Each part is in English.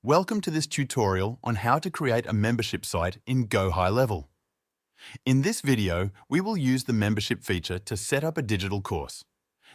Welcome to this tutorial on how to create a membership site in GoHighLevel. In this video, we will use the membership feature to set up a digital course.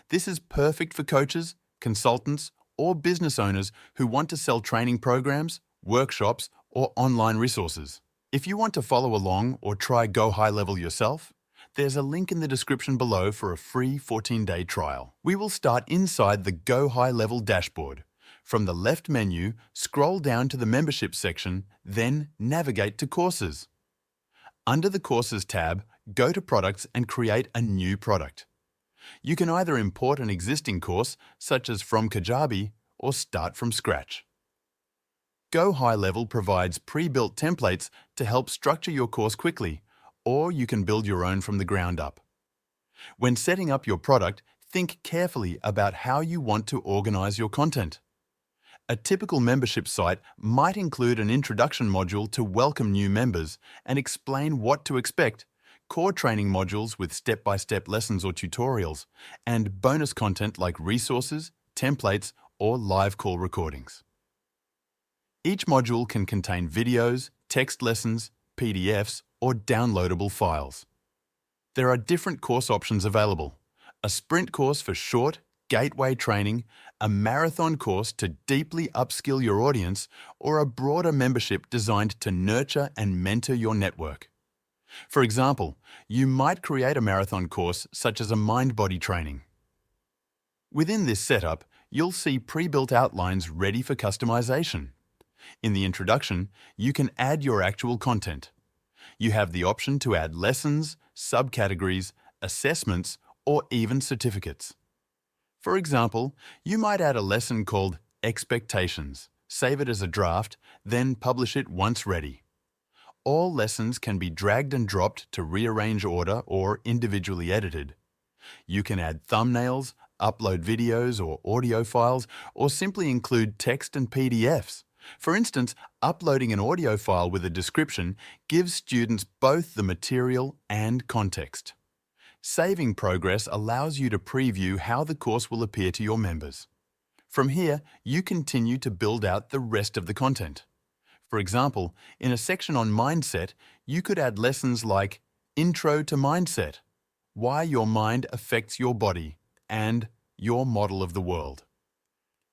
This is perfect for coaches, consultants, or business owners who want to sell training programs, workshops, or online resources. If you want to follow along or try GoHighLevel yourself, there's a link in the description below for a free 14-day trial. We will start inside the GoHighLevel dashboard. From the left menu, scroll down to the Membership section, then navigate to Courses. Under the Courses tab, go to Products and create a new product. You can either import an existing course, such as from Kajabi, or start from scratch. GoHighLevel provides pre-built templates to help structure your course quickly, or you can build your own from the ground up. When setting up your product, think carefully about how you want to organize your content. A typical membership site might include an introduction module to welcome new members and explain what to expect, core training modules with step-by-step lessons or tutorials, and bonus content like resources, templates, or live call recordings. Each module can contain videos, text lessons, PDFs, or downloadable files. There are different course options available: a sprint course for short, gateway training, a marathon course to deeply upskill your audience, or a broader membership designed to nurture and mentor your network. For example, you might create a marathon course such as a mind-body training. Within this setup, you'll see pre-built outlines ready for customization. In the introduction, you can add your actual content. You have the option to add lessons, subcategories, assessments, or even certificates. For example, you might add a lesson called Expectations, save it as a draft, then publish it once ready. All lessons can be dragged and dropped to rearrange order or individually edited. You can add thumbnails, upload videos or audio files, or simply include text and PDFs. For instance, uploading an audio file with a description gives students both the material and context. Saving progress allows you to preview how the course will appear to your members. From here, you continue to build out the rest of the content. For example, in a section on mindset, you could add lessons like Intro to Mindset, Why Your Mind Affects Your Body, and Your Model of the World.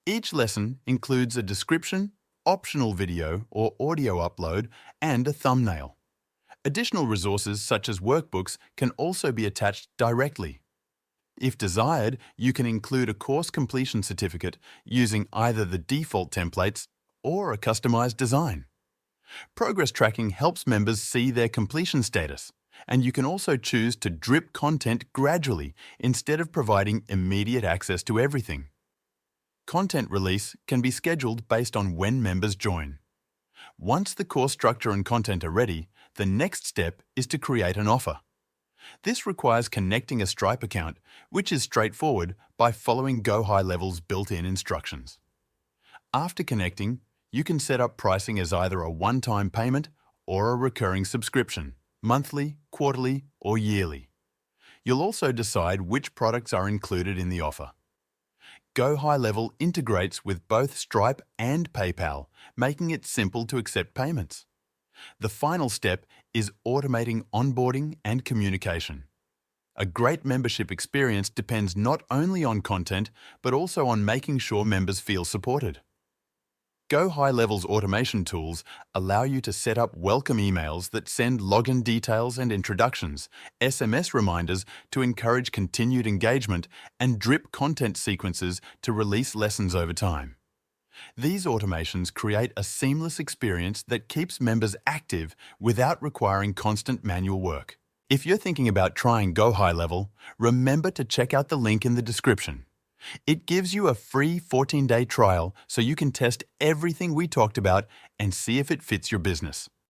Each lesson includes a description, optional video or audio upload, and a thumbnail. Additional resources such as workbooks can also be attached directly. If desired, you can include a course completion certificate using either the default templates or a customized design. Progress tracking helps members see their completion status, and you can also choose to drip content gradually instead of providing immediate access to everything. Content release can be scheduled based on when members join. Once the course structure and content are ready, the next step is to create an offer. This requires connecting a Stripe account, which is straightforward by following GoHighLevel's built-in instructions. After connecting, you can set up pricing as either a one-time payment or a recurring subscription, monthly, quarterly, or yearly. You'll also decide which products are included in the offer. GoHighLevel integrates with both Stripe and PayPal, making it simple to accept payments. The final step is automating onboarding and communication. A great membership experience depends not only on content, but also on making sure members feel supported. GoHighLevel's automation tools allow you to set up welcome emails that send login details and introductions, SMS reminders to encourage continued engagement, and drip content sequences to release lessons over time. These automations create a seamless experience that keeps members active without requiring constant manual work. If you're thinking about trying GoHighLevel, remember to check out the link in the description. It gives you a free 14-day trial so you can test everything we talked about and see if it fits your business.